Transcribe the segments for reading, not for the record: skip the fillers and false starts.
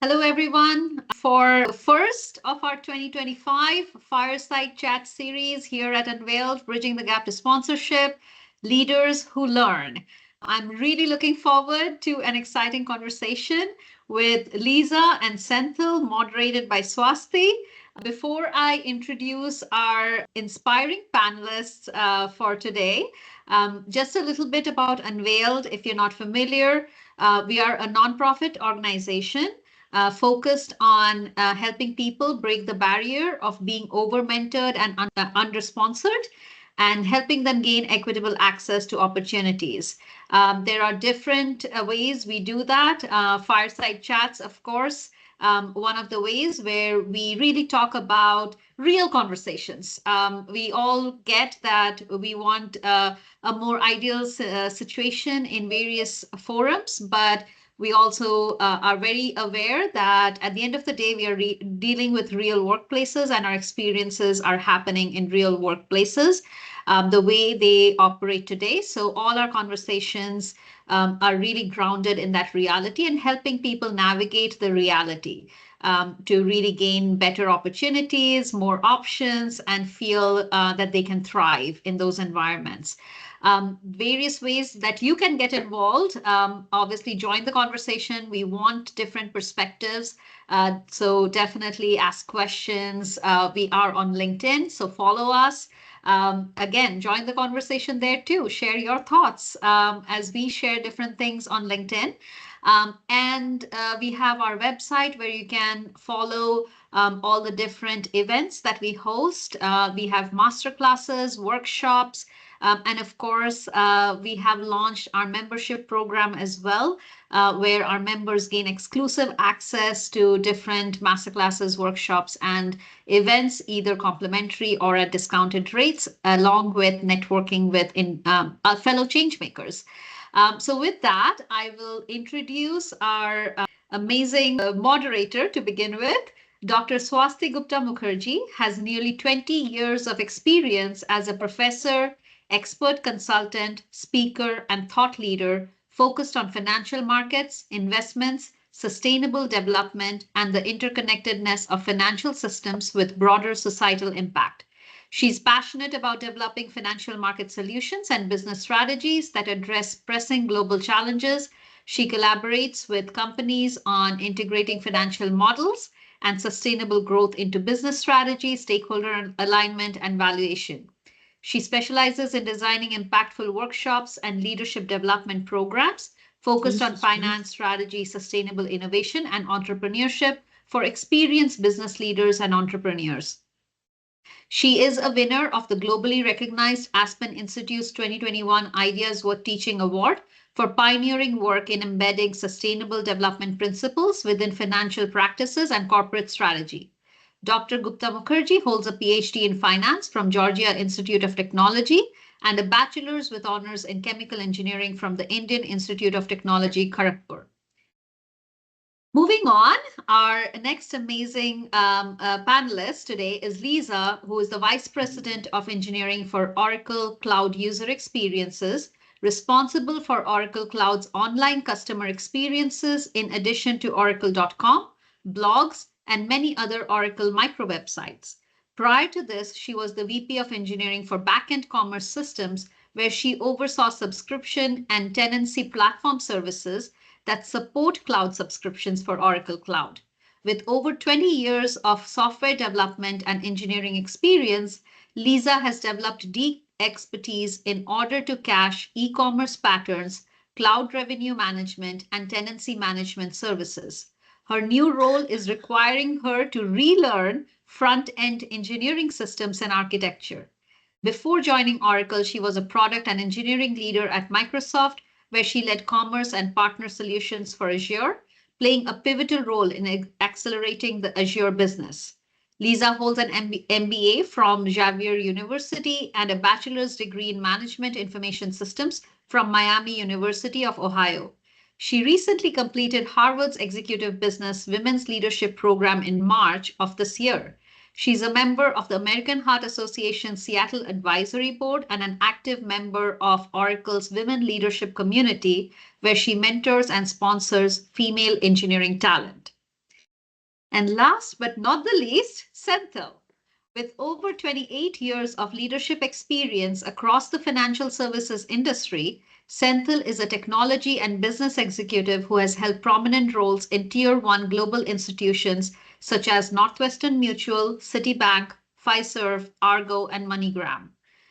Hello, everyone, for the first of our 2025 Fireside Chat Series here at Unveiled, Bridging the Gap to Sponsorship, Leaders Who Learn. I'm really looking forward to an exciting conversation with Lisa and Senthil, moderated by Swasti. Before I introduce our inspiring panelists for today, just a little bit about Unveiled. If you're not familiar, we are a nonprofit organization focused on helping people break the barrier of being over-mentored and under-sponsored and helping them gain equitable access to opportunities. There are different ways we do that. Fireside chats, of course, one of the ways where we really talk about real conversations. We all get that we want a more ideal situation in various forums, but we also are very aware that at the end of the day, we are dealing with real workplaces and our experiences are happening in real workplaces, the way they operate today. So all our conversations are really grounded in that reality and helping people navigate the reality to really gain better opportunities, more options, and feel that they can thrive in those environments. Various ways that you can get involved. Obviously, join the conversation. We want different perspectives. So definitely ask questions. We are on LinkedIn, so follow us. Again, join the conversation there too. Share your thoughts as we share different things on LinkedIn. And we have our website where you can follow all the different events that we host. We have masterclasses, workshops, and of course, we have launched our membership program as well, where our members gain exclusive access to different masterclasses, workshops, and events, either complimentary or at discounted rates, along with networking with fellow changemakers. So with that, I will introduce our amazing moderator to begin with. Dr. Swasti Gupta-Mukherjee has nearly 20 years of experience as a professor, expert consultant, speaker, and thought leader focused on financial markets, investments, sustainable development, and the interconnectedness of financial systems with broader societal impact. She's passionate about developing financial market solutions and business strategies that address pressing global challenges. She collaborates with companies on integrating financial models and sustainable growth into business strategy, stakeholder alignment, and valuation. She specializes in designing impactful workshops and leadership development programs focused on finance, strategy, sustainable innovation, and entrepreneurship for experienced business leaders and entrepreneurs. She is a winner of the globally recognized Aspen Institute's 2021 Ideas Worth Teaching Award for pioneering work in embedding sustainable development principles within financial practices and corporate strategy. Dr. Gupta-Mukherjee holds a PhD in finance from Georgia Institute of Technology and a bachelor's with honors in chemical engineering from the Indian Institute of Technology, Kharagpur. Moving on, our next amazing panelist today is Lisa, who is the Vice President of Engineering for Oracle Cloud User Experiences, responsible for Oracle Cloud's online customer experiences in addition to Oracle.com, blogs, and many other Oracle micro websites. Prior to this, she was the VP of Engineering for Backend Commerce Systems, where she oversaw subscription and tenancy platform services that support cloud subscriptions for Oracle Cloud. With over 20 years of software development and engineering experience, Lisa has developed deep expertise in order to cache e-commerce patterns, cloud revenue management, and tenancy management services. Her new role is requiring her to relearn front-end engineering systems and architecture. Before joining Oracle, she was a product and engineering leader at Microsoft, where she led commerce and partner solutions for Azure, playing a pivotal role in accelerating the Azure business. Lisa holds an MBA from Xavier University and a bachelor's degree in management information systems from Miami University of Ohio. She recently completed Harvard's Executive Business Women's Leadership Program in March of this year. She's a member of the American Heart Association Seattle Advisory Board and an active member of Oracle's Women Leadership Community, where she mentors and sponsors female engineering talent. And last but not the least, Senthil. With over 28 years of leadership experience across the financial services industry, Senthil is a technology and business executive who has held prominent roles in Tier 1 global institutions such as Northwestern Mutual, Citibank, Fiserv, Argo, and MoneyGram.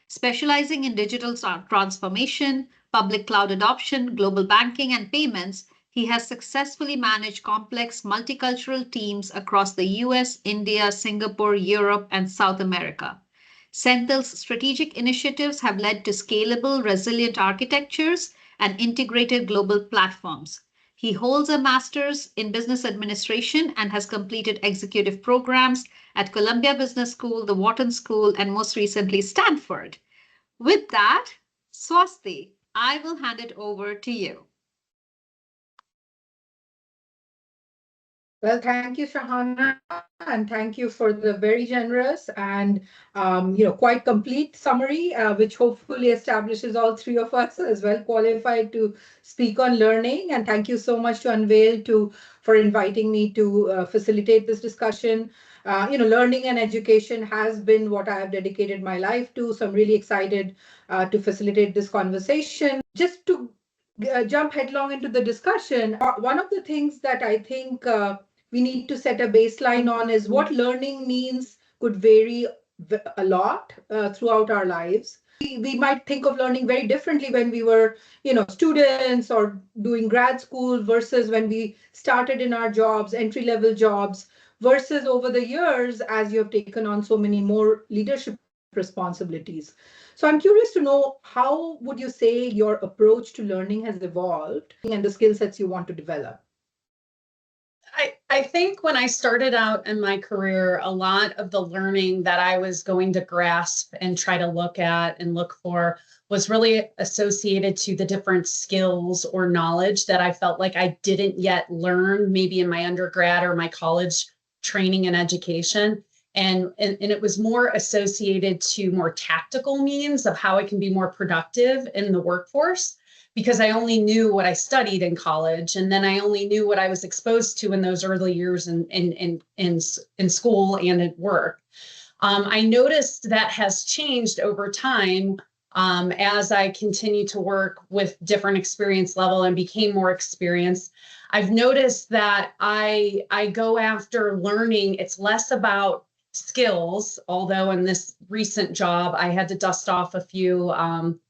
Specializing in digital transformation, public cloud adoption, global banking, and payments, he has successfully managed complex multicultural teams across the US, India, Singapore, Europe, and South America. Senthil's strategic initiatives have led to scalable, resilient architectures and integrated global platforms. He holds a master's in business administration and has completed executive programs at Columbia Business School, the Wharton School, and most recently Stanford. With that, Swasti, I will hand it over to you. Well, thank you, Shahana, and thank you for the very generous and quite complete summary, which hopefully establishes all three of us as well qualified to speak on learning. And thank you so much to Unveiled for inviting me to facilitate this discussion. Learning and education has been what I have dedicated my life to, so I'm really excited to facilitate this conversation. Just to jump headlong into the discussion, one of the things that I think we need to set a baseline on is what learning means could vary a lot throughout our lives. We might think of learning very differently when we were, students or doing grad school versus when we started in our jobs, entry-level jobs, versus over the years as you have taken on so many more leadership responsibilities. So I'm curious to know, how would you say your approach to learning has evolved and the skill sets you want to develop? I think when I started out in my career, a lot of the learning that I was going to grasp and try to look at and look for was really associated to the different skills or knowledge that I felt like I didn't yet learn, maybe in my undergrad or my college training and education. And it was more associated to more tactical means of how I can be more productive in the workforce, because I only knew what I studied in college, and then I only knew what I was exposed to in those early years in school and at work. I noticed that has changed over time as I continue to work with different experience level and became more experienced. I've noticed that I go after learning. It's less about skills, although in this recent job, I had to dust off a few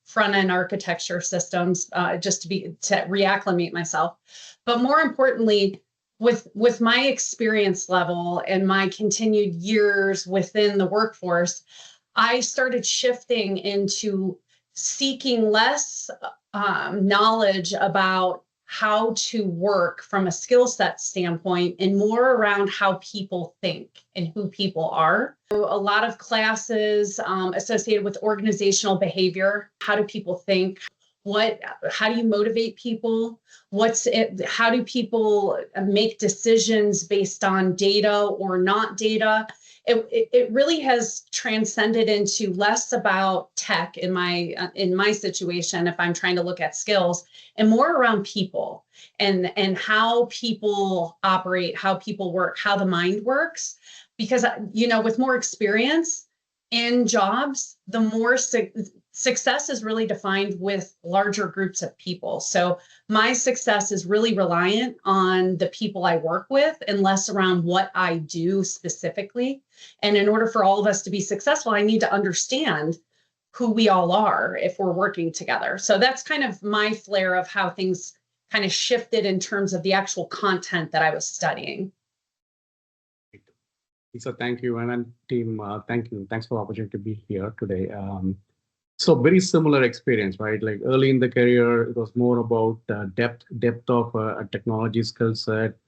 front-end architecture systems just to reacclimate myself. But more importantly, with my experience level and my continued years within the workforce, I started shifting into seeking less knowledge about how to work from a skill set standpoint and more around how people think and who people are. So a lot of classes associated with organizational behavior. How do people think? How do you motivate people? How do people make decisions based on data or not data? It really has transcended into less about tech in my situation, if I'm trying to look at skills, and more around people and how people operate, how people work, how the mind works. Because, with more experience in jobs, the more success is really defined with larger groups of people. So my success is really reliant on the people I work with and less around what I do specifically. And in order for all of us to be successful, I need to understand who we all are if we're working together. So that's kind of my flair of how things kind of shifted in terms of the actual content that I was studying. So thank you, and team, thank you. Thanks for the opportunity to be here today. So very similar experience, right? Like early in the career, it was more about depth of a technology skill set,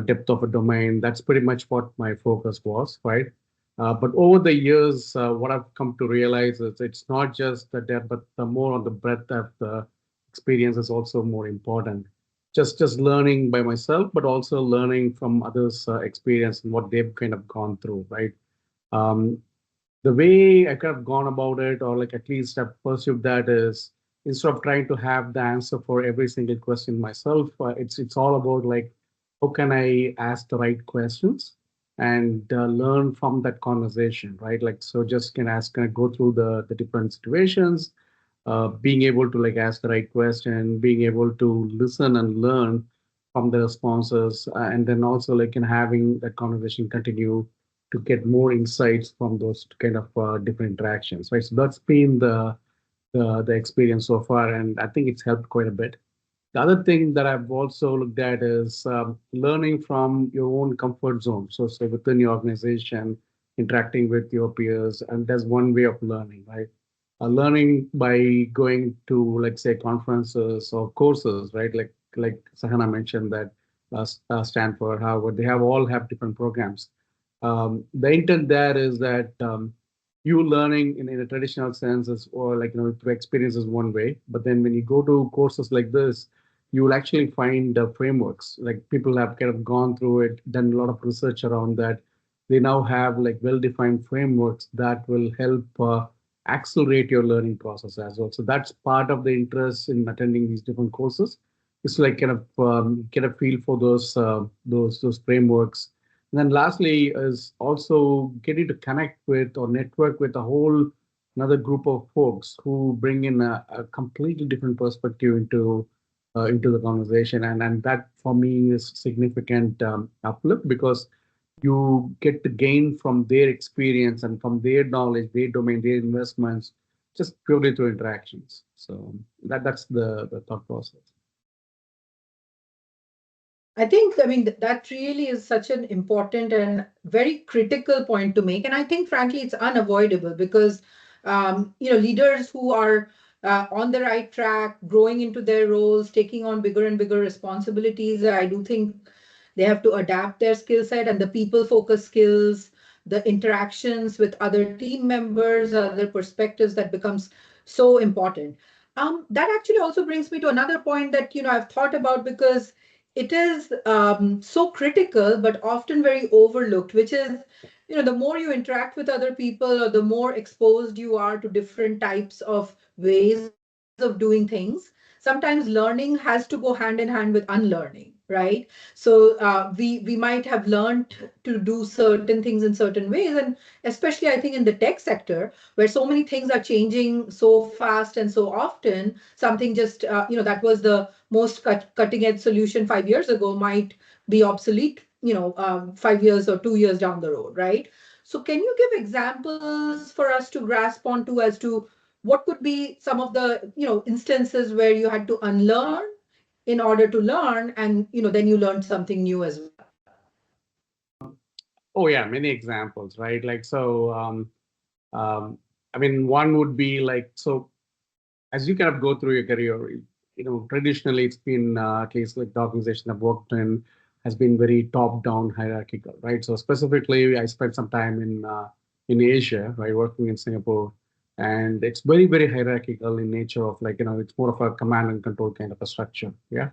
depth of a domain. That's pretty much what my focus was, right? But over the years, what I've come to realize is it's not just the depth, but the more on the breadth of the experience is also more important. Just learning by myself, but also learning from others' experience and what they've kind of gone through, right? The way I could have gone about it, or like at least I've pursued that, is instead of trying to have the answer for every single question myself, it's all about like how can I ask the right questions and learn from that conversation, right? Like, so just can I go through the different situations, being able to like ask the right question, being able to listen and learn from the responses, and then also like in having that conversation continue to get more insights from those kind of different interactions, right? So that's been the experience so far, and I think it's helped quite a bit. The other thing that I've also looked at is learning from your own comfort zone. So within your organization, interacting with your peers, and there's one way of learning, right? Learning by going to, like, say, conferences or courses, right? Like Sahana mentioned that Stanford, Harvard, they have different programs. The intent there is that you learning in a traditional sense is, or like, through experience is one way, but then when you go to courses like this, you will actually find frameworks. Like, people have kind of gone through it, done a lot of research around that. They now have like well-defined frameworks that will help accelerate your learning process as well. So that's part of the interest in attending these different courses. It's like kind of get a feel for those frameworks. And then lastly is also getting to connect with or network with a whole another group of folks who bring in a completely different perspective into the conversation, and that for me is significant uplift, because you get to gain from their experience and from their knowledge, their domain, their investments, just purely through interactions. So that's the thought process. I think, I mean, that really is such an important and very critical point to make. And I think, frankly, it's unavoidable because, leaders who are on the right track, growing into their roles, taking on bigger and bigger responsibilities, I do think they have to adapt their skill set, and the people focused skills, the interactions with other team members, other perspectives, that becomes so important. That actually also brings me to another point that, I've thought about, because it is so critical, but often very overlooked, which is, the more you interact with other people, or the more exposed you are to different types of ways of doing things, sometimes learning has to go hand in hand with unlearning, right? So we might have learned to do certain things in certain ways, and especially I think in the tech sector, where so many things are changing so fast and so often, something just that was the most cutting edge solution 5 years ago might be obsolete 5 years or 2 years down the road, right? So can you give examples for us to grasp onto as to what could be some of the instances where you had to unlearn in order to learn, and then you learned something new as well? Oh yeah, many examples, right? Like, so um, I mean, one would be like, so as you kind of go through your career, traditionally it's been, at least like the organization I've worked in, has been very top-down hierarchical, right? So specifically, I spent some time in Asia, right, working in Singapore, and it's very, very hierarchical in nature of, like, it's more of a command and control kind of a structure. Yeah.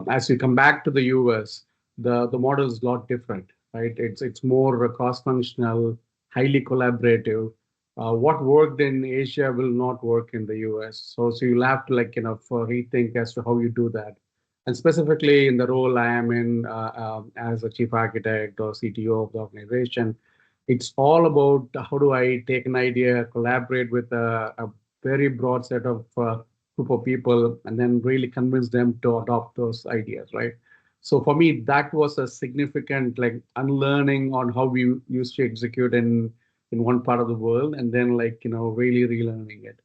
As you come back to the US, the model is a lot different, right? It's more cross-functional, highly collaborative. What worked in Asia will not work in the US. So you'll have to, like, rethink as to how you do that. And specifically in the role I am in, as a chief architect or CTO of the organization, it's all about how do I take an idea, collaborate with a very broad set of group of people, and then really convince them to adopt those ideas, right? So for me, that was a significant, like, unlearning on how we used to execute in one part of the world, and then, like, really relearning it.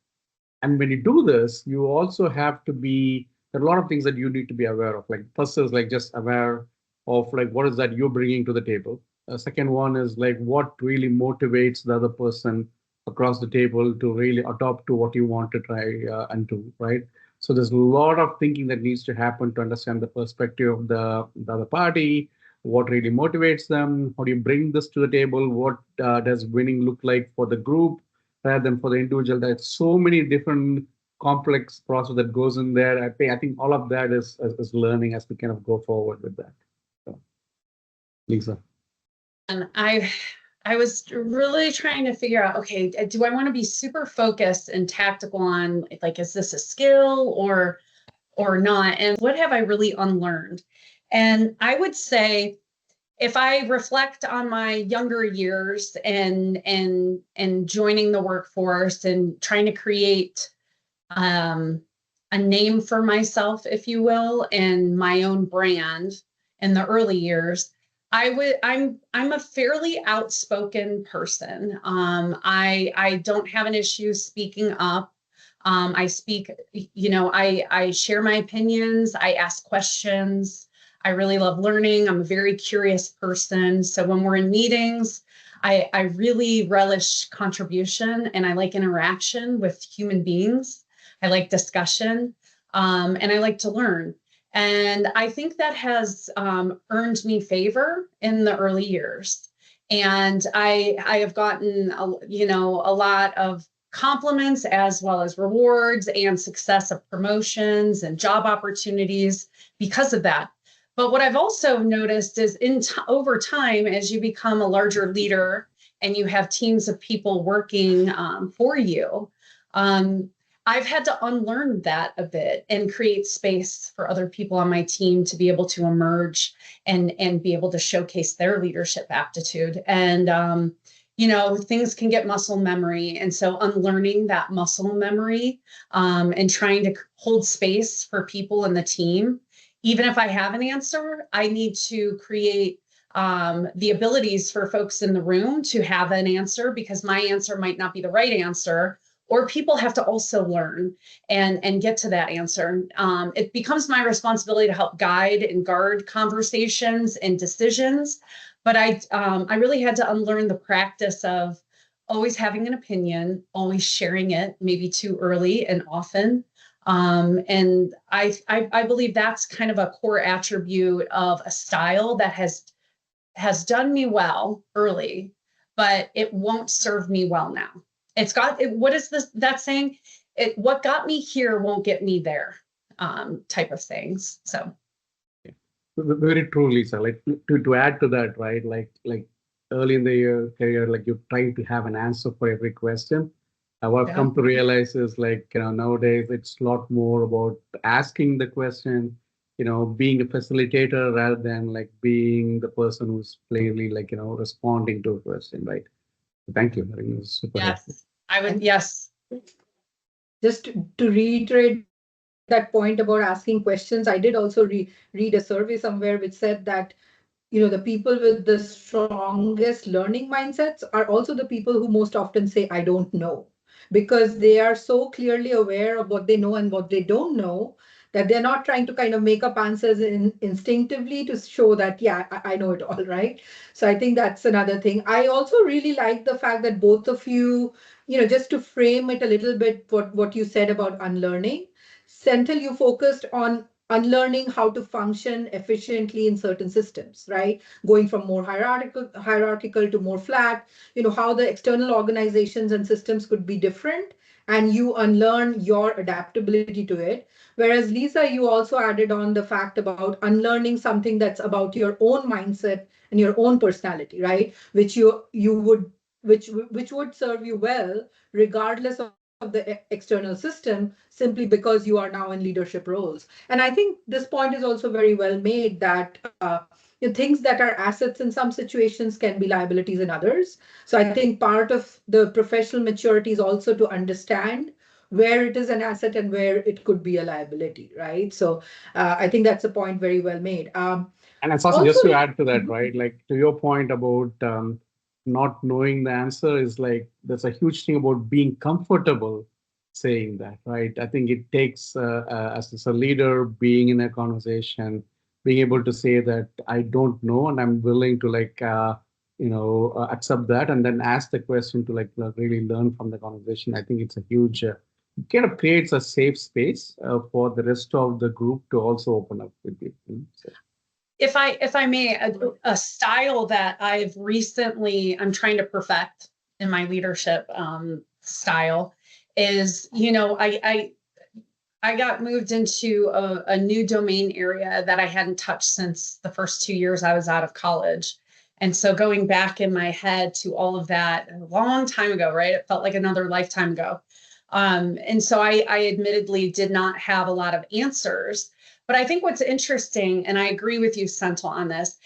And when you do this, you also have to be, there are a lot of things that you need to be aware of. Like, first is like just aware of, like, what is that you're bringing to the table. Second one is like what really motivates the other person across the table to really adopt to what you want to try and do, right? So there's a lot of thinking that needs to happen to understand the perspective of the other party, what really motivates them, how do you bring this to the table, what does winning look like for the group rather than for the individual. There's so many different complex process that goes in there. I think all of that is learning as we kind of go forward with that. So, Lisa. And I was really trying to figure out, okay, do I want to be super focused and tactical on, like, is this a skill or not? And what have I really unlearned? And I would say, if I reflect on my younger years and joining the workforce and trying to create a name for myself, if you will, and my own brand in the early years, I'm a fairly outspoken person. I don't have an issue speaking up. I speak, I share my opinions. I ask questions. I really love learning. I'm a very curious person. So when we're in meetings, I really relish contribution and I like interaction with human beings. I like discussion, and I like to learn. And I think that has earned me favor in the early years. And I have gotten, a lot of compliments as well as rewards and success of promotions and job opportunities because of that. But what I've also noticed is over time, as you become a larger leader and you have teams of people working for you, I've had to unlearn that a bit and create space for other people on my team to be able to emerge and be able to showcase their leadership aptitude. And, things can get muscle memory. And so unlearning that muscle memory and trying to hold space for people in the team. Even if I have an answer, I need to create the abilities for folks in the room to have an answer, because my answer might not be the right answer, or people have to also learn and get to that answer. It becomes my responsibility to help guide and guard conversations and decisions. But I really had to unlearn the practice of always having an opinion, always sharing it, maybe too early and often. And I believe that's kind of a core attribute of a style that has done me well early, but it won't serve me well now. What is that saying? What got me here won't get me there, type of things. So. Very true, Lisa. Like to add to that, right? Like early in the career, like you're trying to have an answer for every question. What I've come to realize is nowadays it's a lot more about asking the question, being a facilitator rather than like being the person who's plainly responding to a question, right? Thank you. I think it was super helpful. Yes. Just to reiterate that point about asking questions, I did also read a survey somewhere which said that the people with the strongest learning mindsets are also the people who most often say, I don't know, because they are so clearly aware of what they know and what they don't know, that they're not trying to kind of make up answers instinctively to show that, yeah, I know it all, right? So I think that's another thing. I also really like the fact that both of you, just to frame it a little bit, what you said about unlearning. Senthil, you focused on unlearning how to function efficiently in certain systems, right? Going from more hierarchical to more flat, how the external organizations and systems could be different, and you unlearn your adaptability to it. Whereas Lisa, you also added on the fact about unlearning something that's about your own mindset and your own personality, right? Which would serve you well, regardless of the external system, simply because you are now in leadership roles. And I think this point is also very well made, that things that are assets in some situations can be liabilities in others. So I think part of the professional maturity is also to understand where it is an asset and where it could be a liability, right? So I think that's a point very well made. And it's also just to add to that, right? Like to your point about not knowing the answer, is like there's a huge thing about being comfortable saying that, right? I think it takes as a leader, being in a conversation, being able to say that I don't know and I'm willing to accept that and then ask the question to really learn from the conversation. I think it's a huge kind of creates a safe space for the rest of the group to also open up with you. So. If I may, a style that I'm trying to perfect in my leadership style is, I got moved into a new domain area that I hadn't touched since the first 2 years I was out of college. And so going back in my head to all of that a long time ago, right? It felt like another lifetime ago. And so I admittedly did not have a lot of answers. But I think what's interesting, and I agree with you, Senthil, on this,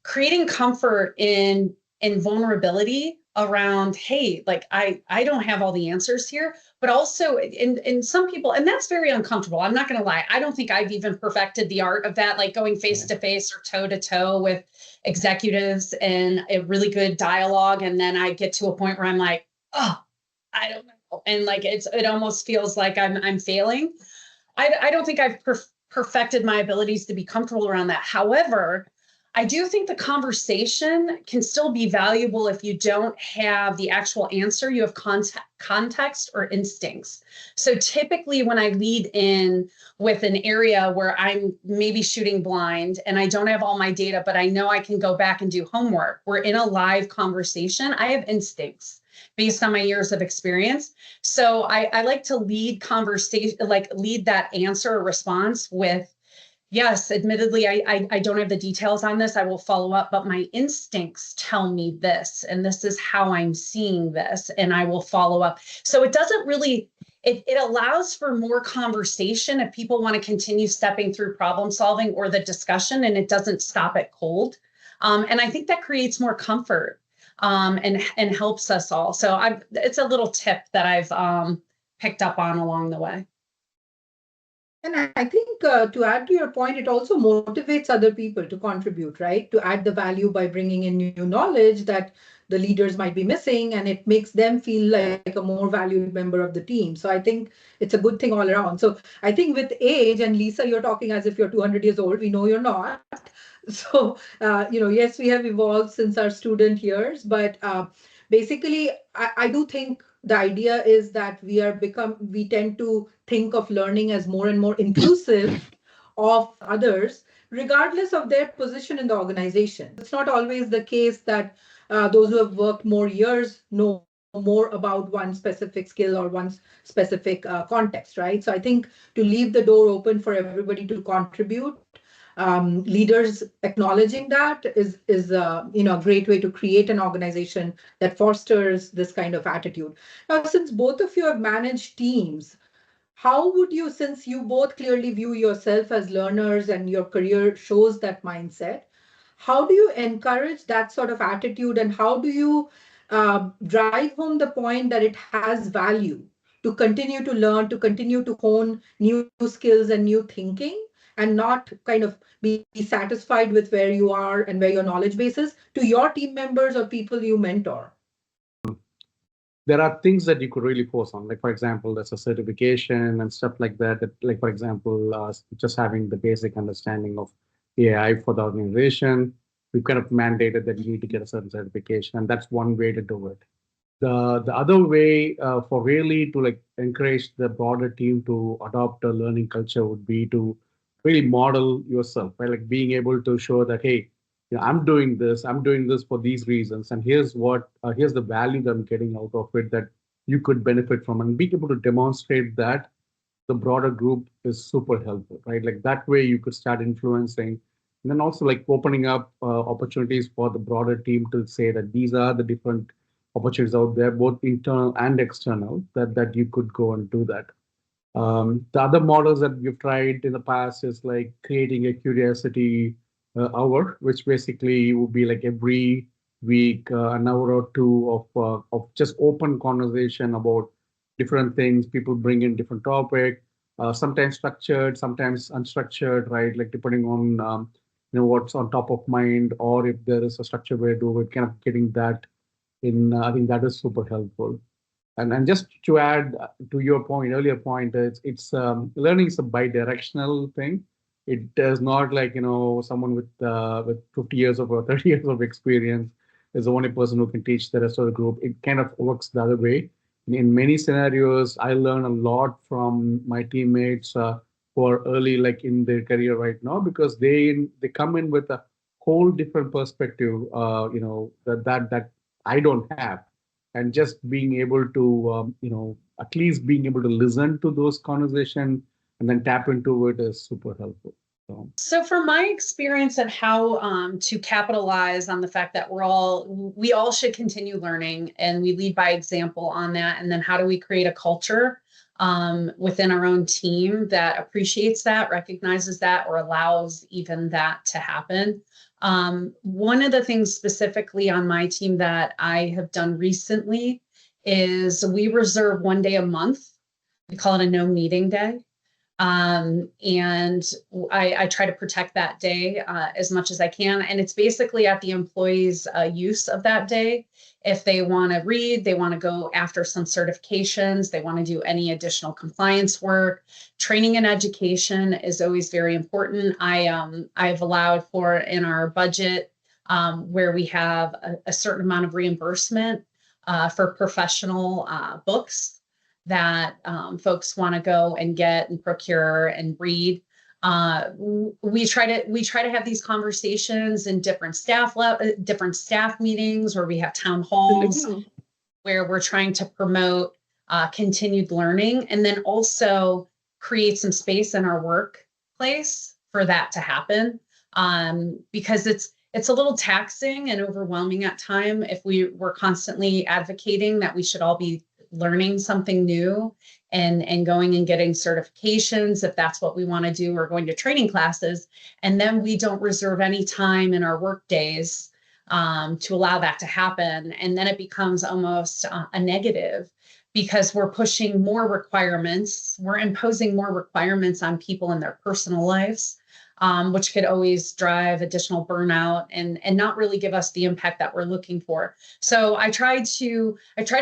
creating comfort in vulnerability around, hey, like I don't have all the answers here, but also in some people, and that's very uncomfortable. I'm not going to lie. I don't think I've even perfected the art of that, like going face to face or toe to toe with executives and a really good dialogue. And then I get to a point where I'm like, oh, I don't know. And like, it almost feels like I'm failing. I don't think I've perfected my abilities to be comfortable around that. However, I do think the conversation can still be valuable if you don't have the actual answer. You have context or instincts. So typically when I lead in with an area where I'm maybe shooting blind and I don't have all my data, but I know I can go back and do homework, we're in a live conversation, I have instincts based on my years of experience. So I like to lead conversation, like lead that answer or response with, yes, admittedly, I don't have the details on this. I will follow up, but my instincts tell me this, and this is how I'm seeing this, and I will follow up. So it doesn't really, it allows for more conversation if people want to continue stepping through problem solving or the discussion, and it doesn't stop at cold. And I think that creates more comfort and helps us all. So it's a little tip that I've picked up on along the way. And I think to add to your point, it also motivates other people to contribute, right? To add the value by bringing in new knowledge that the leaders might be missing, and it makes them feel like a more valued member of the team. So I think it's a good thing all around. So I think with age, and Lisa, you're talking as if you're 200 years old. We know you're not. So, yes, we have evolved since our student years, but basically, I do think the idea is that we tend to think of learning as more and more inclusive of others, regardless of their position in the organization. It's not always the case that those who have worked more years know more about one specific skill or one specific context, right? So I think to leave the door open for everybody to contribute, leaders acknowledging that is a great way to create an organization that fosters this kind of attitude. Now, since both of you have managed teams, how would you, since you both clearly view yourself as learners and your career shows that mindset, how do you encourage that sort of attitude, and how do you drive home the point that it has value to continue to learn, to continue to hone new skills and new thinking, and not kind of be satisfied with where you are and where your knowledge base is, to your team members or people you mentor? There are things that you could really force on, like for example, there's a certification and stuff like that. Like for example, just having the basic understanding of AI for the organization, we've kind of mandated that you need to get a certain certification, and that's one way to do it. The other way for really to like encourage the broader team to adopt a learning culture would be to really model yourself, right? Like being able to show that, hey, I'm doing this for these reasons, and here's the value that I'm getting out of it that you could benefit from, and being able to demonstrate that the broader group is super helpful, right? Like that way you could start influencing, and then also like opening up opportunities for the broader team to say that these are the different opportunities out there, both internal and external, that you could go and do that. The other models that we've tried in the past is like creating a curiosity hour, which basically would be like every week, an hour or two of just open conversation about different things. People bring in different topic, sometimes structured, sometimes unstructured, right? Like depending on what's on top of mind, or if there is a structured way to do it, kind of getting that in. I think that is super helpful. And just to add to your earlier point, it's learning is a bi-directional thing. It is not like someone with 50 years or 30 years of experience is the only person who can teach the rest of the group. It kind of works the other way. In many scenarios, I learn a lot from my teammates who are early, like in their career right now, because they come in with a whole different perspective, that I don't have. And just being able to, at least being able to listen to those conversations and then tap into it is super helpful. So from my experience and how to capitalize on the fact that we all should continue learning, and we lead by example on that. And then how do we create a culture within our own team that appreciates that, recognizes that, or allows even that to happen. One of the things specifically on my team that I have done recently is we reserve one day a month. We call it a no meeting day. And I try to protect that day as much as I can. And it's basically at the employee's use of that day. If they want to read, they want to go after some certifications, they want to do any additional compliance work. Training and education is always very important. I've allowed for in our budget where we have a certain amount of reimbursement for professional books that folks want to go and get and procure and read. We try to have these conversations in different staff meetings, where we have town halls where we're trying to promote continued learning, and then also create some space in our workplace for that to happen, because it's a little taxing and overwhelming at time if we're constantly advocating that we should all be learning something new and going and getting certifications if that's what we want to do, or going to training classes, and then we don't reserve any time in our work days to allow that to happen. And then it becomes almost a negative, because we're pushing more requirements, we're imposing more requirements on people in their personal lives, which could always drive additional burnout and not really give us the impact that we're looking for. So I try to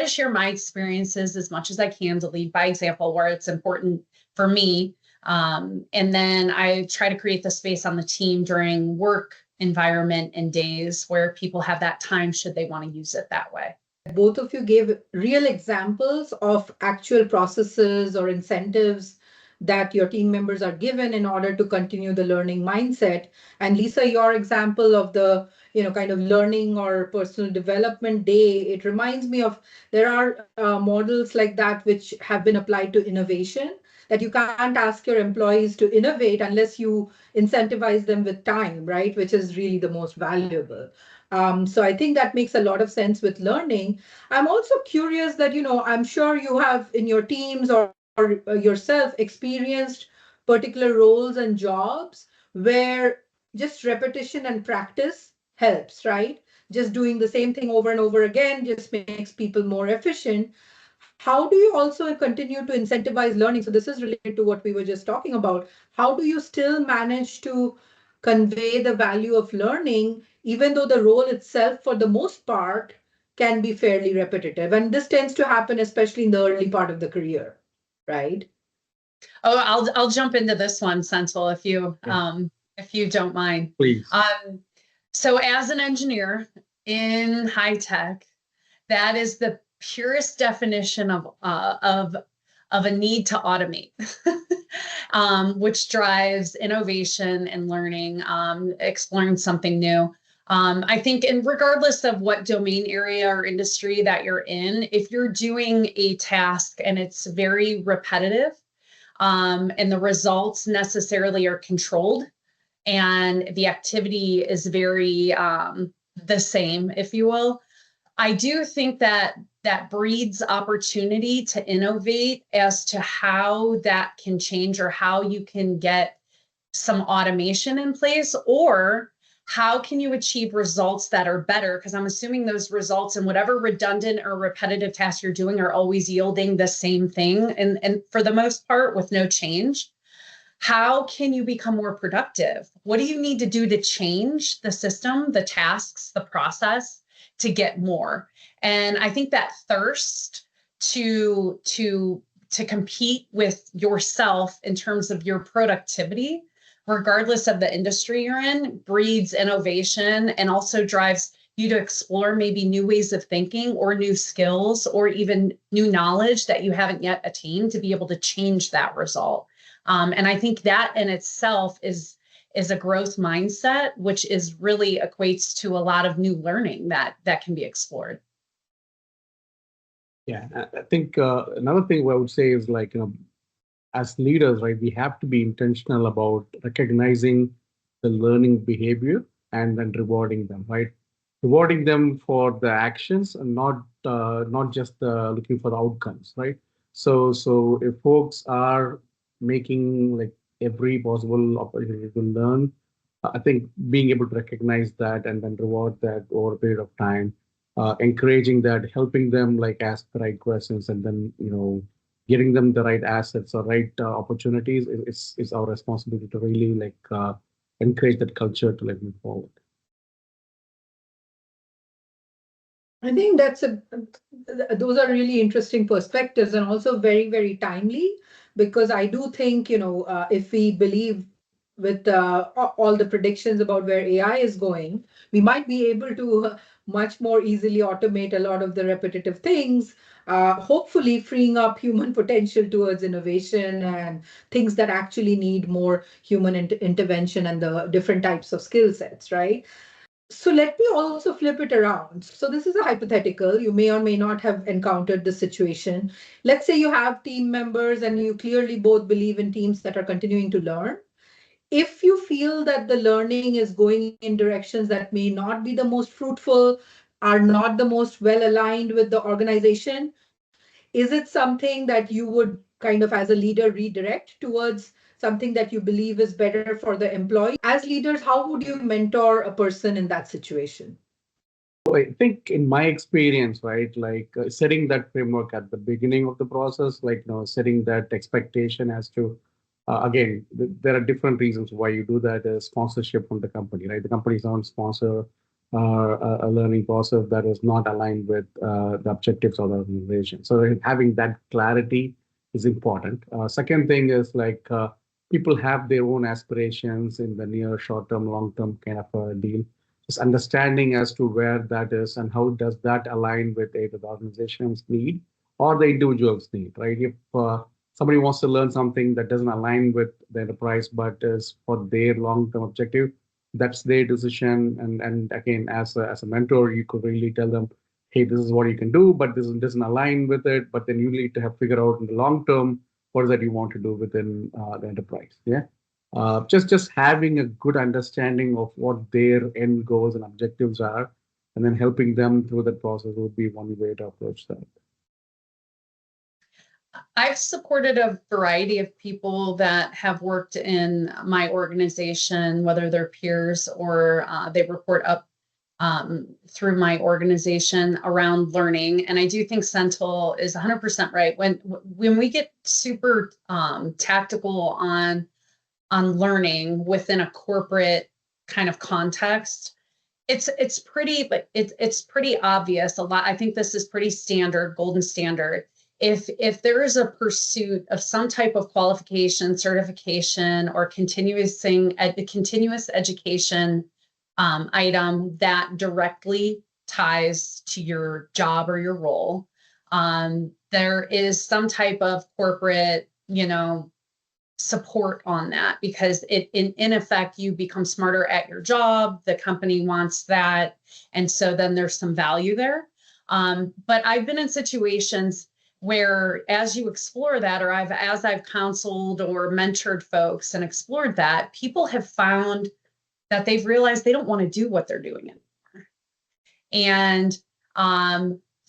share my experiences as much as I can, to lead by example where it's important for me. And then I try to create the space on the team during work environment and days where people have that time should they want to use it that way. Both of you gave real examples of actual processes or incentives that your team members are given in order to continue the learning mindset. And Lisa, your example of the kind of learning or personal development day, it reminds me of, there are models like that which have been applied to innovation, that you can't ask your employees to innovate unless you incentivize them with time, right? Which is really the most valuable. So I think that makes a lot of sense with learning. I'm also curious that, I'm sure you have in your teams or yourself experienced particular roles and jobs where just repetition and practice helps, right? Just doing the same thing over and over again just makes people more efficient. How do you also continue to incentivize learning? So this is related to what we were just talking about. How do you still manage to convey the value of learning, even though the role itself, for the most part, can be fairly repetitive? And this tends to happen, especially in the early part of the career, right? Oh, I'll jump into this one, Senthil, if you don't mind. Please. So as an engineer in high tech, that is the purest definition of a need to automate, which drives innovation and learning, exploring something new. I think, and regardless of what domain area or industry that you're in, if you're doing a task and it's very repetitive, and the results necessarily are controlled, and the activity is very the same, if you will, I do think that breeds opportunity to innovate as to how that can change, or how you can get some automation in place, or how can you achieve results that are better? Because I'm assuming those results and whatever redundant or repetitive tasks you're doing are always yielding the same thing, and for the most part with no change. How can you become more productive? What do you need to do to change the system, the tasks, the process to get more? And I think that thirst to compete with yourself in terms of your productivity, regardless of the industry you're in, breeds innovation and also drives you to explore maybe new ways of thinking, or new skills, or even new knowledge that you haven't yet attained, to be able to change that result. And I think that in itself is a growth mindset, which is really equates to a lot of new learning that can be explored. Yeah, I think another thing I would say is, like, as leaders, right, we have to be intentional about recognizing the learning behavior and then rewarding them, right? Rewarding them for the actions and not just looking for the outcomes, right? So if folks are making like every possible opportunity to learn, I think being able to recognize that and then reward that over a period of time, encouraging that, helping them like ask the right questions, and then getting them the right assets or right opportunities is our responsibility to really like encourage that culture to like move forward. I think those are really interesting perspectives and also very, very timely, because I do think, if we believe with all the predictions about where AI is going, we might be able to much more easily automate a lot of the repetitive things, hopefully freeing up human potential towards innovation and things that actually need more human intervention and the different types of skill sets, right? So let me also flip it around. So this is a hypothetical. You may or may not have encountered this situation. Let's say you have team members and you clearly both believe in teams that are continuing to learn. If you feel that the learning is going in directions that may not be the most fruitful, are not the most well aligned with the organization, is it something that you would kind of as a leader redirect towards something that you believe is better for the employee? As leaders, how would you mentor a person in that situation? I think in my experience, right, like setting that framework at the beginning of the process, like setting that expectation as to, again, there are different reasons why you do that. Sponsorship from the company, right? The companies don't sponsor a learning process that is not aligned with the objectives of the organization. So having that clarity is important. Second thing is like people have their own aspirations in the near, short term, long term kind of a deal. Just understanding as to where that is and how does that align with either the organization's need or the individual's need, right? If somebody wants to learn something that doesn't align with the enterprise but is for their long-term objective, that's their decision. And again, as a mentor, you could really tell them, hey, this is what you can do, but this doesn't align with it. But then you need to have figure out in the long term what is that you want to do within the enterprise. Yeah. Just having a good understanding of what their end goals and objectives are, and then helping them through that process would be one way to approach that. I've supported a variety of people that have worked in my organization, whether they're peers or they report up through my organization around learning. And I do think Senthil is 100% right. When we get super tactical on learning within a corporate kind of context, it's pretty obvious. I think this is pretty standard, golden standard. If there is a pursuit of some type of qualification, certification, or continuous education item that directly ties to your job or your role, there is some type of corporate, support on that, because in effect, you become smarter at your job. The company wants that. And so then there's some value there. But I've been in situations where as you explore that, or as I've counseled or mentored folks and explored that, people have found that they've realized they don't want to do what they're doing anymore. And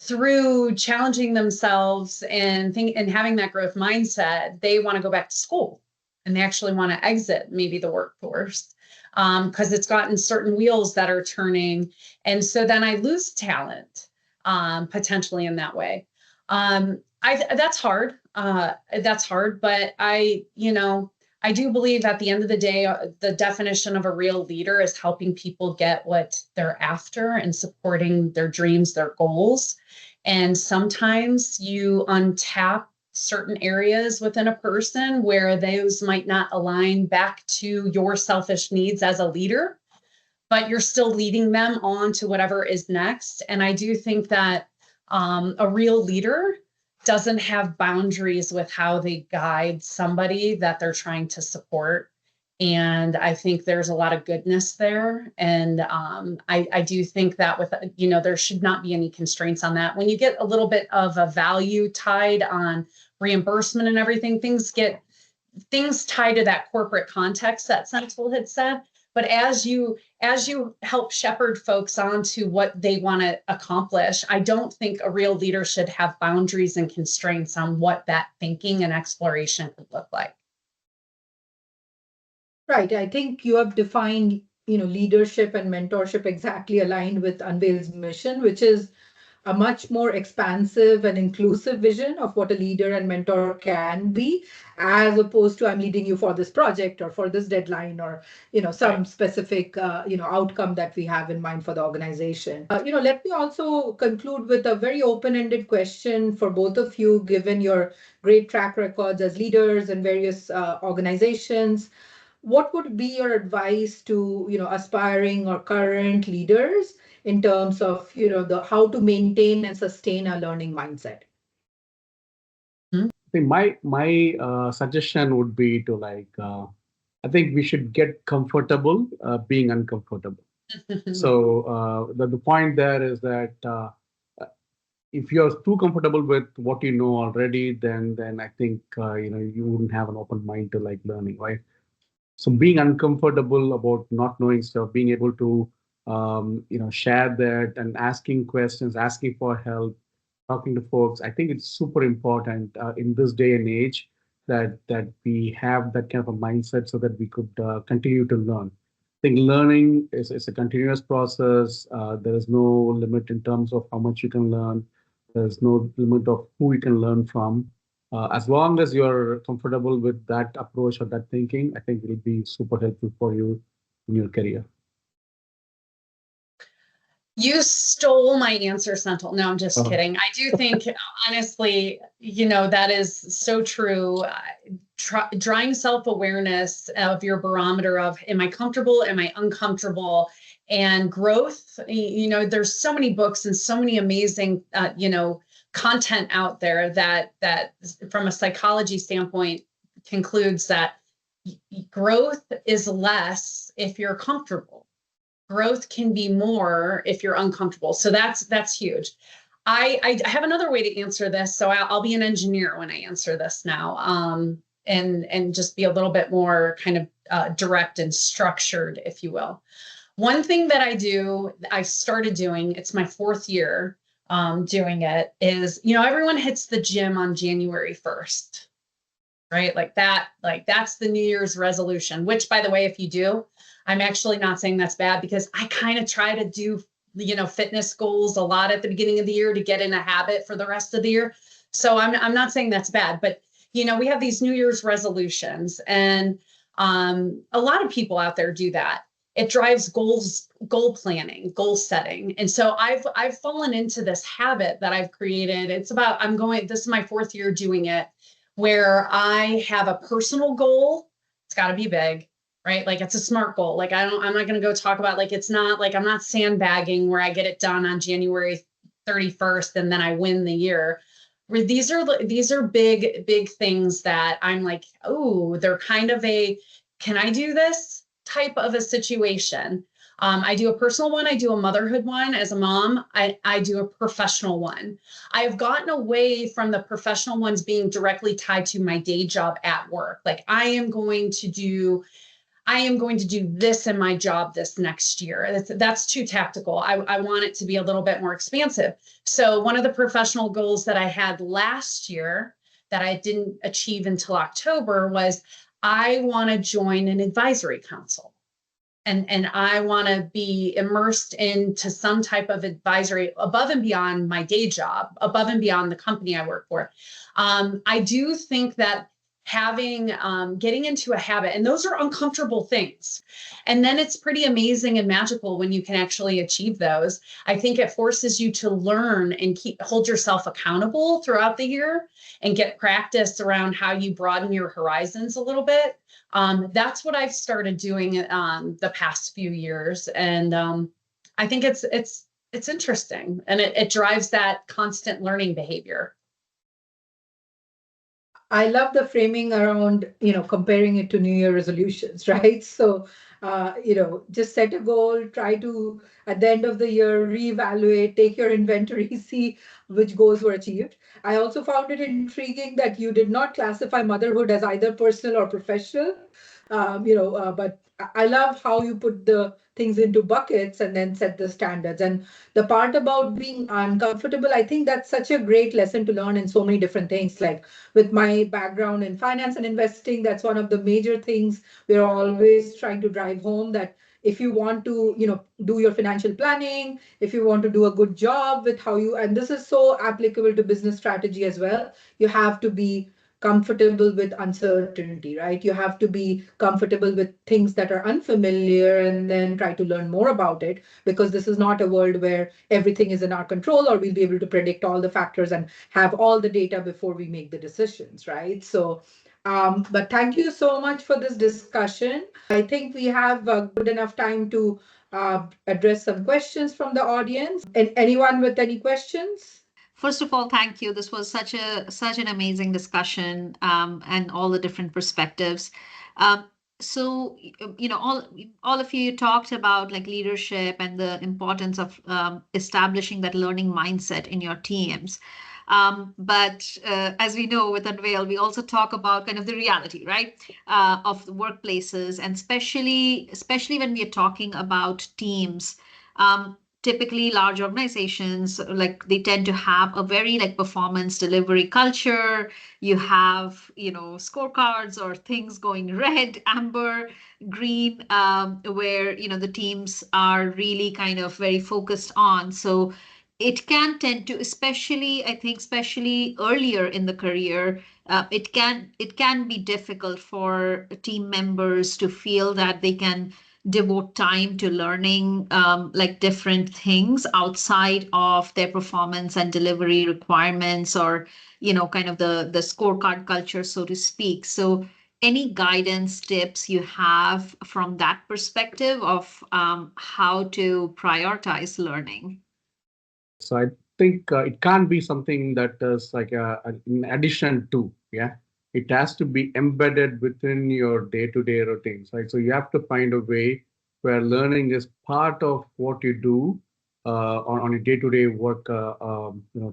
through challenging themselves and having that growth mindset, they want to go back to school and they actually want to exit maybe the workforce because it's gotten certain wheels that are turning. And so then I lose talent potentially in that way. That's hard. But I do believe at the end of the day, the definition of a real leader is helping people get what they're after and supporting their dreams, their goals. And sometimes you untap certain areas within a person where those might not align back to your selfish needs as a leader, but you're still leading them on to whatever is next. And I do think that a real leader doesn't have boundaries with how they guide somebody that they're trying to support. And I think there's a lot of goodness there. And I do think that there should not be any constraints on that. When you get a little bit of a value tied on reimbursement and everything, things tied to that corporate context that Senthil had said. But as you help shepherd folks onto what they want to accomplish, I don't think a real leader should have boundaries and constraints on what that thinking and exploration could look like. Right. I think you have defined, leadership and mentorship exactly aligned with Unveiled's mission, which is a much more expansive and inclusive vision of what a leader and mentor can be, as opposed to I'm leading you for this project or for this deadline or some specific outcome that we have in mind for the organization. Let me also conclude with a very open-ended question for both of you, given your great track records as leaders in various organizations. What would be your advice to aspiring or current leaders in terms of the how to maintain and sustain a learning mindset? I think my suggestion would be to I think we should get comfortable being uncomfortable. So the point there is that if you're too comfortable with what you know already, then I think you wouldn't have an open mind to learning, right? So being uncomfortable about not knowing stuff, being able to share that and asking questions, asking for help, talking to folks, I think it's super important in this day and age that we have that kind of a mindset so that we could continue to learn. I think learning is a continuous process. There is no limit in terms of how much you can learn. There's no limit of who you can learn from. As long as you're comfortable with that approach or that thinking, I think it'll be super helpful for you in your career. You stole my answer, Senthil. No, I'm just kidding. I do think, honestly, that is so true. Drawing self-awareness of your barometer of, am I comfortable? Am I uncomfortable? And growth, there's so many books and so many amazing, content out there that from a psychology standpoint concludes that growth is less if you're comfortable. Growth can be more if you're uncomfortable. So that's huge. I have another way to answer this. So I'll be an engineer when I answer this now, and just be a little bit more kind of direct and structured, if you will. One thing that I started doing, it's my 4th year doing it, is, everyone hits the gym on January 1st, right? That's the New Year's resolution, which, by the way, if you do, I'm actually not saying that's bad, because I kind of try to do, fitness goals a lot at the beginning of the year to get in a habit for the rest of the year. So I'm not saying that's bad, but, we have these New Year's resolutions, and a lot of people out there do that. It drives goal planning, goal setting. And so I've fallen into this habit that I've created. This is my 4th year doing it, where I have a personal goal. It's got to be big, right? It's a SMART goal. I'm not going to go talk about, it's not I'm not sandbagging where I get it done on January 31st and then I win the year. Where these are big things that I'm they're kind of can I do this type of a situation. I do a personal one. I do a motherhood one as a mom. I do a professional one. I have gotten away from the professional ones being directly tied to my day job at work. I am going to do this in my job this next year. That's too tactical. I want it to be a little bit more expansive. So one of the professional goals that I had last year that I didn't achieve until October was I want to join an advisory council. And I want to be immersed into some type of advisory above and beyond my day job, above and beyond the company I work for. I do think that getting into a habit, and those are uncomfortable things. And then it's pretty amazing and magical when you can actually achieve those. I think it forces you to learn and hold yourself accountable throughout the year and get practice around how you broaden your horizons a little bit. That's what I've started doing the past few years. And I think it's interesting, and it drives that constant learning behavior. I love the framing around, comparing it to New Year resolutions, right? So, just set a goal, try to, at the end of the year, reevaluate, take your inventory, see which goals were achieved. I also found it intriguing that you did not classify motherhood as either personal or professional, But I love how you put the things into buckets and then set the standards. And the part about being uncomfortable, I think that's such a great lesson to learn in so many different things. Like with my background in finance and investing, that's one of the major things we're always trying to drive home, that if you want to, do your financial planning, if you want to do a good job with how you, and this is so applicable to business strategy as well, you have to be comfortable with uncertainty, right? You have to be comfortable with things that are unfamiliar and then try to learn more about it, because this is not a world where everything is in our control or we'll be able to predict all the factors and have all the data before we make the decisions, right? So, but thank you so much for this discussion. I think we have good enough time to address some questions from the audience. And anyone with any questions? First of all, thank you. This was such an amazing discussion, and all the different perspectives. Um, so, all of you talked about like leadership and the importance of establishing that learning mindset in your teams. But as we know with Unveiled, we also talk about kind of the reality, right, of the workplaces, and especially when we are talking about teams. Typically large organizations, like they tend to have a very like performance delivery culture. You have, scorecards or things going red, amber, green, where the teams are really kind of very focused on. So it can tend to, especially I think, especially earlier in the career, it can be difficult for team members to feel that they can devote time to learning like different things outside of their performance and delivery requirements, or kind of the scorecard culture, so to speak. So any guidance tips you have from that perspective of how to prioritize learning? So I think it can't be something that is like in addition to, yeah. It has to be embedded within your day-to-day routines, right? So you have to find a way where learning is part of what you do on a day-to-day work,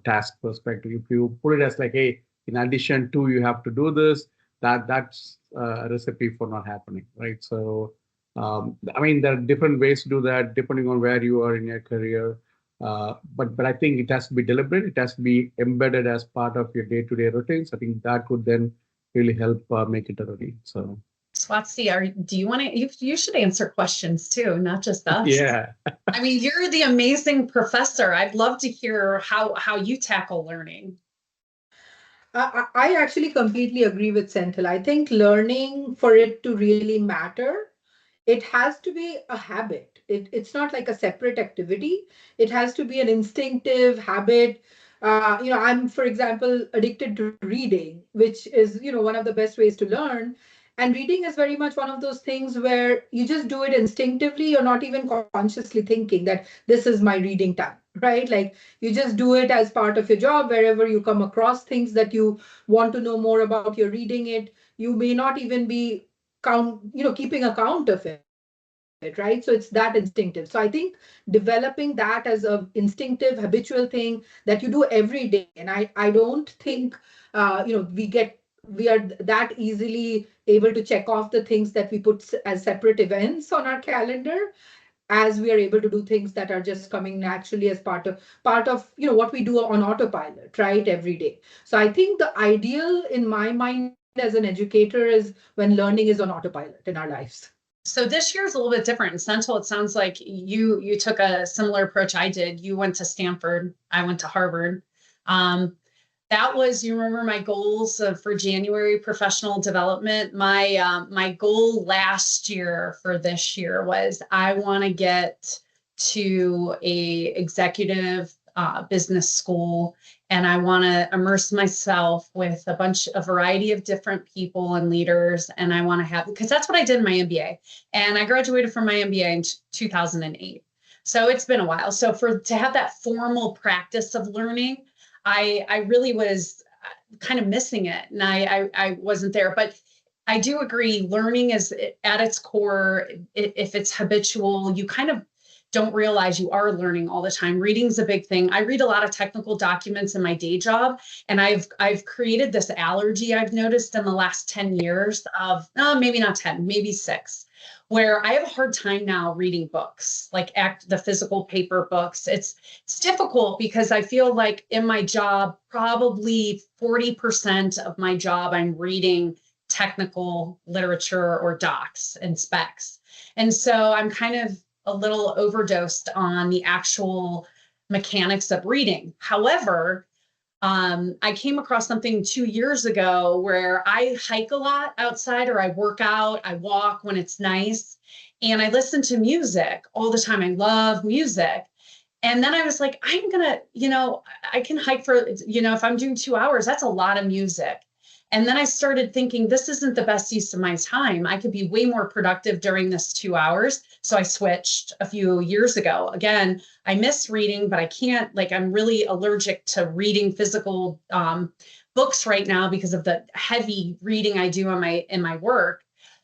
task perspective. If you put it as like, hey, in addition to, you have to do this, that's a recipe for not happening, right? So, I mean, there are different ways to do that depending on where you are in your career. But I think it has to be deliberate. It has to be embedded as part of your day-to-day routines. I think that would then really help make it a routine. So, Swasti, do you want to? You should answer questions too, not just us. yeah. I mean, you're the amazing professor. I'd love to hear how you tackle learning. I actually completely agree with Senthil. I think learning, for it to really matter, it has to be a habit. It's not like a separate activity. It has to be an instinctive habit. I'm, for example, addicted to reading, which is, one of the best ways to learn. And reading is very much one of those things where you just do it instinctively. You're not even consciously thinking that this is my reading time, right? Like you just do it as part of your job. Wherever you come across things that you want to know more about, you're reading it. You may not even be keeping account of it, right? So it's that instinctive. So I think developing that as a instinctive habitual thing that you do every day, and I don't think we are that easily able to check off the things that we put as separate events on our calendar, as we are able to do things that are just coming naturally as part of what we do on autopilot, right, every day. So I think the ideal in my mind as an educator is when learning is on autopilot in our lives. So this year is a little bit different. In Senthil, it sounds like you took a similar approach I did. You went to Stanford. I went to Harvard. That was, you remember my goals for January professional development. My goal last year for this year was I want to get to a executive business school, and I want to immerse myself with a variety of different people and leaders. And I want to have, because that's what I did in my MBA. And I graduated from my MBA in 2008. So it's been a while. So to have that formal practice of learning, I really was kind of missing it, and I wasn't there. But I do agree, learning is at its core, if it's habitual, you kind of don't realize you are learning all the time. Reading's a big thing. I read a lot of technical documents in my day job, and I've created this allergy I've noticed in the last 10 years of, maybe not 10, maybe 6, where I have a hard time now reading books, like the physical paper books. It's difficult because I feel like in my job, probably 40% of my job, I'm reading technical literature or docs and specs. And so I'm kind of a little overdosed on the actual mechanics of reading. However, I came across something 2 years ago where I hike a lot outside, or I work out, I walk when it's nice, and I listen to music all the time. I love music. And then I was like, I'm gonna, I can hike for, if I'm doing 2 hours, that's a lot of music. And then I started thinking, this isn't the best use of my time. I could be way more productive during this 2 hours. So I switched a few years ago. Again, I miss reading, but I can't, I'm really allergic to reading physical books right now because of the heavy reading I do in my work.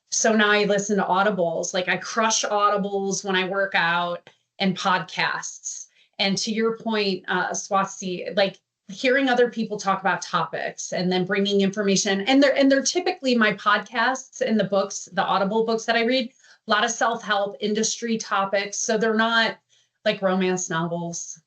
So now I listen to audibles. I crush audibles when I work out, and podcasts. And to your point, Swasti, hearing other people talk about topics and then bringing information, and they're typically my podcasts and the books, the Audible books that I read, a lot of self-help industry topics. So they're not like romance novels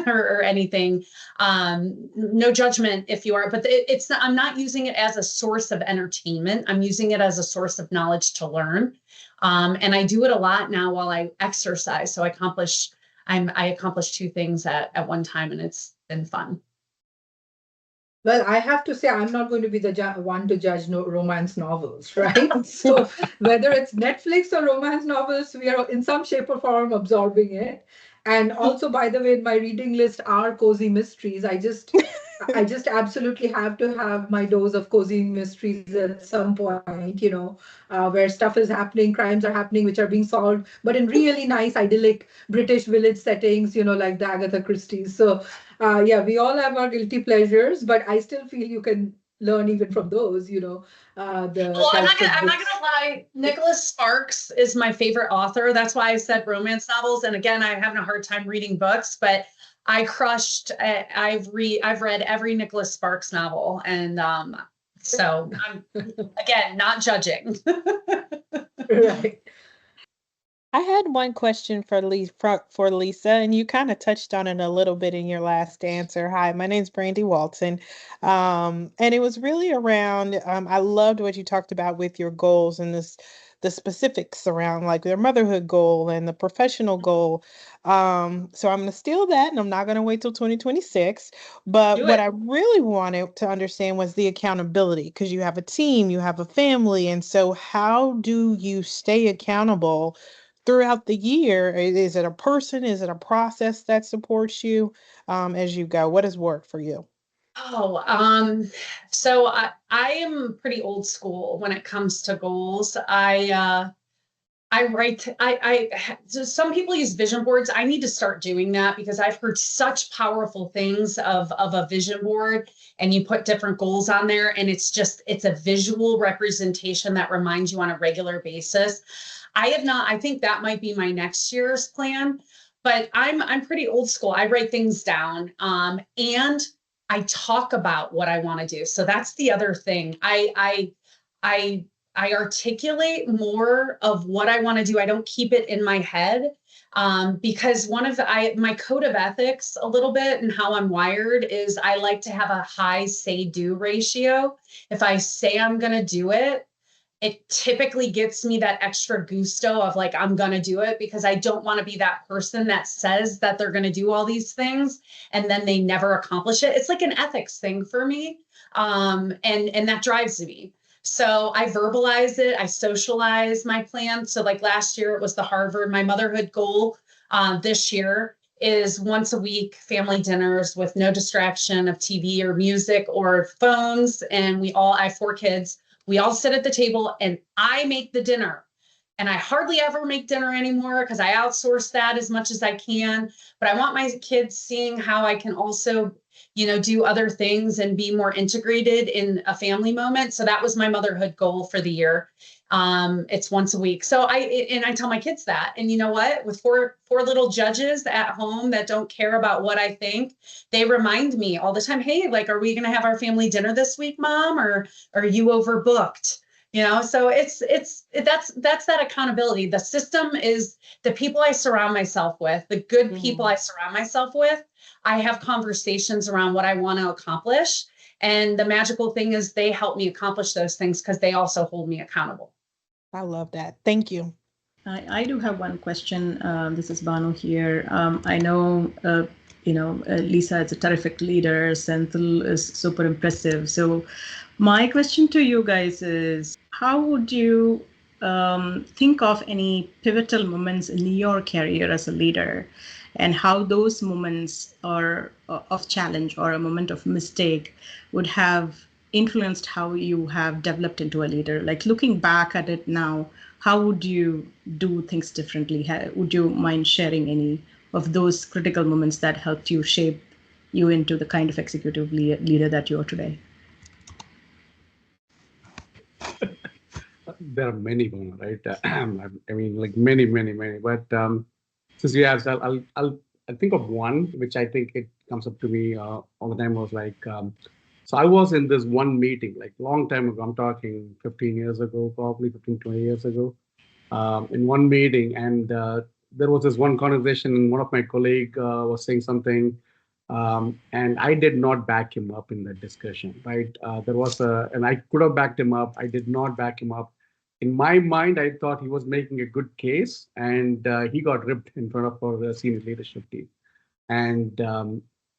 or anything. No judgment if you are, but it's not, I'm not using it as a source of entertainment. I'm using it as a source of knowledge to learn. And I do it a lot now while I exercise. So I accomplish 2 things at one time, and it's been fun. Well, I have to say, I'm not going to be the one to judge romance novels, right? So whether it's Netflix or romance novels, we are in some shape or form absorbing it. And also, by the way, in my reading list are cozy mysteries. I just absolutely have to have my dose of cozy mysteries at some point, where stuff is happening, crimes are happening, which are being solved, but in really nice, idyllic British village settings, like the Agatha Christie's. So, we all have our guilty pleasures, but I still feel you can learn even from those, Well, I'm not gonna lie. Nicholas Sparks is my favorite author. That's why I said romance novels. And again, I'm having a hard time reading books, but I crushed. I've read every Nicholas Sparks novel, and so I'm again not judging. Right. I had one question for Lisa, and you kind of touched on it a little bit in your last answer. Hi, my name's Brandy Walton, and it was really around. I loved what you talked about with your goals and the specifics around their motherhood goal and the professional goal. So I'm going to steal that, and I'm not going to wait till 2026. But what I really wanted to understand was the accountability, because you have a team, you have a family, and so how do you stay accountable throughout the year? Is it a person? Is it a process that supports you as you go? What has worked for you? So I am pretty old school when it comes to goals. So some people use vision boards. I need to start doing that because I've heard such powerful things of a vision board, and you put different goals on there, and it's a visual representation that reminds you on a regular basis. I think that might be my next year's plan, but I'm pretty old school. I write things down, and I talk about what I want to do. So that's the other thing. I articulate more of what I want to do. I don't keep it in my head, because my code of ethics a little bit and how I'm wired is I like to have a high say-do ratio. If I say I'm going to do it, it typically gets me that extra gusto of I'm going to do it, because I don't want to be that person that says that they're going to do all these things and then they never accomplish it. It's like an ethics thing for me. And that drives me. So I verbalize it. I socialize my plan. So last year it was my motherhood goal. This year is once a week family dinners with no distraction of TV or music or phones. And I have 4 kids. We all sit at the table and I make the dinner. And I hardly ever make dinner anymore because I outsource that as much as I can. But I want my kids seeing how I can also, do other things and be more integrated in a family moment. So that was my motherhood goal for the year. It's once a week. So I tell my kids that, and you know what, with four little judges at home that don't care about what I think, they remind me all the time, hey, like, are we going to have our family dinner this week, Mom? Or are you overbooked? You know, so that's that accountability. The system is the people I surround myself with, the good people I surround myself with. I have conversations around what I want to accomplish. And the magical thing is they help me accomplish those things because they also hold me accountable. I love that. Thank you. I do have one question. This is Banu here. I know, Lisa is a terrific leader. Senthil is super impressive. So my question to you guys is, how would you think of any pivotal moments in your career as a leader, and how those moments are of challenge or a moment of mistake would have influenced how you have developed into a leader? Like, looking back at it now, how would you do things differently? Would you mind sharing any of those critical moments that helped you shape you into the kind of executive leader that you are today? There are many, right? I mean, like many. But since you asked, I'll think of one, which I think it comes up to me all the time. Was like, so I was in this one meeting, like long time ago. I'm talking 15 years ago, probably 15, 20 years ago, in one meeting, and there was this one conversation, and one of my colleague was saying something. And I did not back him up in that discussion, right? There was and I could have backed him up. I did not back him up. In my mind, I thought he was making a good case, and he got ripped in front of our senior leadership team. And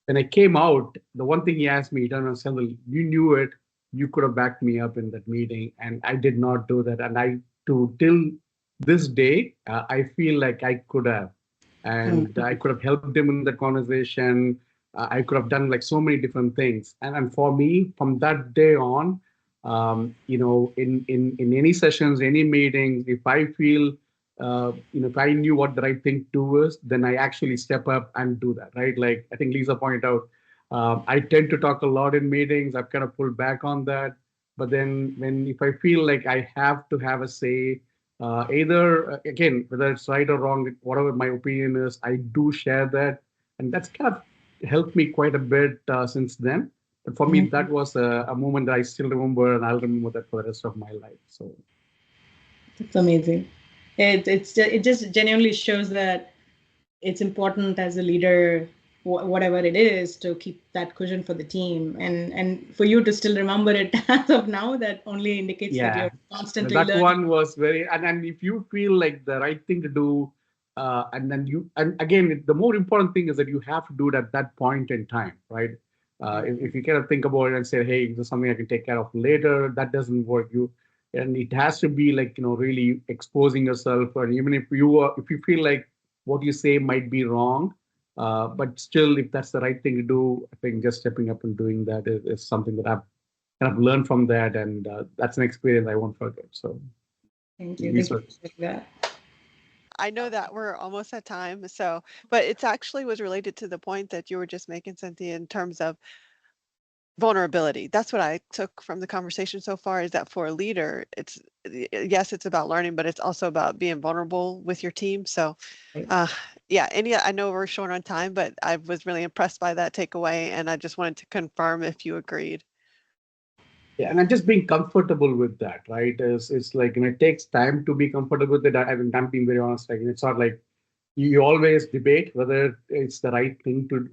when I came out, the one thing he asked me, he turned around and said, you knew it. You could have backed me up in that meeting, and I did not do that. And till this day, I feel like I could have. And I could have helped him in that conversation. I could have done like so many different things. And for me, from that day on, in any sessions, any meetings, if I feel, if I knew what the right thing to do is, then I actually step up and do that, right? Like I think Lisa pointed out, I tend to talk a lot in meetings. I've kind of pulled back on that. But then if I feel like I have to have a say, either, again, whether it's right or wrong, whatever my opinion is, I do share that. And that's kind of helped me quite a bit since then. But for me, that was a moment that I still remember, and I'll remember that for the rest of my life. So that's amazing. It just genuinely shows that it's important as a leader, whatever it is, to keep that cushion for the team, and for you to still remember it as of now, that only indicates that you're constantly learning. That one was very, and if you feel like the right thing to do, and again, the more important thing is that you have to do it at that point in time, right? If you kind of think about it and say, hey, this is something I can take care of later, that doesn't work. And it has to be like, really exposing yourself, or even if you feel like what you say might be wrong, but still, if that's the right thing to do, I think just stepping up and doing that is something that I've kind of learned from that, and that's an experience I won't forget. So thank you. Thank you for that. I know that we're almost at time, but it's actually was related to the point that you were just making, Cynthia, in terms of vulnerability. That's what I took from the conversation so far, is that for a leader, yes, it's about learning, but it's also about being vulnerable with your team. So I know we're short on time, but I was really impressed by that takeaway, and I just wanted to confirm if you agreed. Yeah, and just being comfortable with that, right? It's like, it takes time to be comfortable with it. I'm being very honest. Like, it's not like you always debate whether it's the right thing to,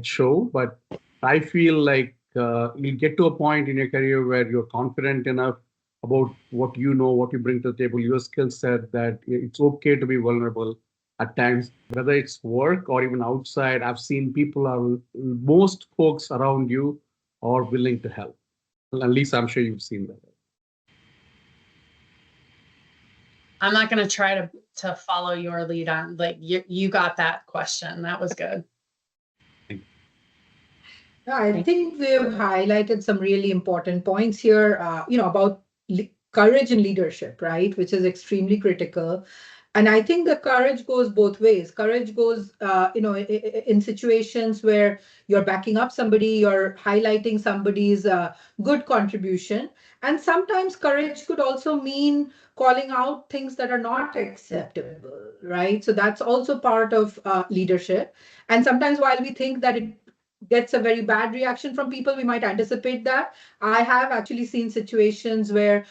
show. But I feel like you get to a point in your career where you're confident enough about what you know, what you bring to the table, your skill set, that it's okay to be vulnerable at times, whether it's work or even outside. I've seen most folks around you are willing to help. At least I'm sure you've seen that. I'm not going to try to follow your lead on, like, you got that question. That was good. I think we've highlighted some really important points here, about courage in leadership, right? Which is extremely critical. And I think the courage goes both ways. Courage goes, in situations where you're backing up somebody, you're highlighting somebody's good contribution. And sometimes courage could also mean calling out things that are not acceptable, right? So that's also part of leadership. And sometimes while we think that it gets a very bad reaction from people, we might anticipate that. I have actually seen situations where,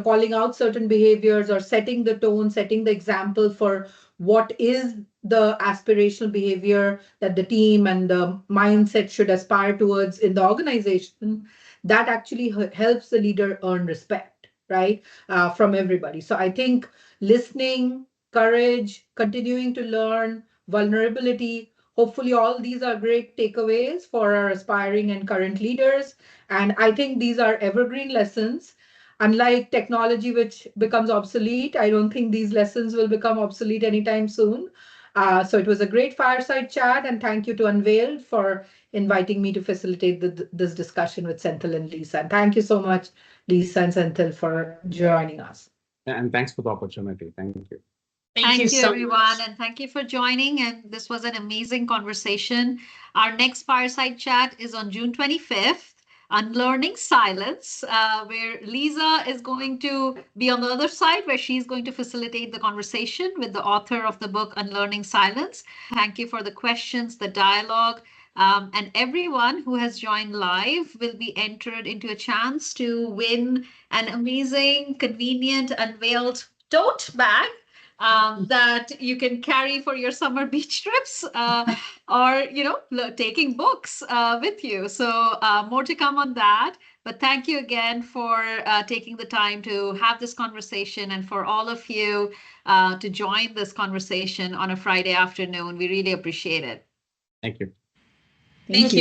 calling out certain behaviors or setting the tone, setting the example for what is the aspirational behavior that the team and the mindset should aspire towards in the organization, that actually helps the leader earn respect, right, from everybody. So I think listening, courage, continuing to learn, vulnerability, hopefully all these are great takeaways for our aspiring and current leaders. And I think these are evergreen lessons. Unlike technology, which becomes obsolete, I don't think these lessons will become obsolete anytime soon. So it was a great fireside chat, and thank you to Unveiled for inviting me to facilitate this discussion with Senthil and Lisa. And thank you so much, Lisa and Senthil, for joining us. And thanks for the opportunity. Thank you. Thank you so everyone, much. and thank you for joining. And this was an amazing conversation. Our next fireside chat is on June 25th. Unlearning Silence, where Lisa is going to be on the other side, where she's going to facilitate the conversation with the author of the book, Unlearning Silence. Thank you for the questions, the dialogue. And everyone who has joined live will be entered into a chance to win an amazing, convenient, Unveiled tote bag that you can carry for your summer beach trips or, taking books with you. So more to come on that. But thank you again for taking the time to have this conversation, and for all of you to join this conversation on a Friday afternoon. We really appreciate it. Thank you. Thank you.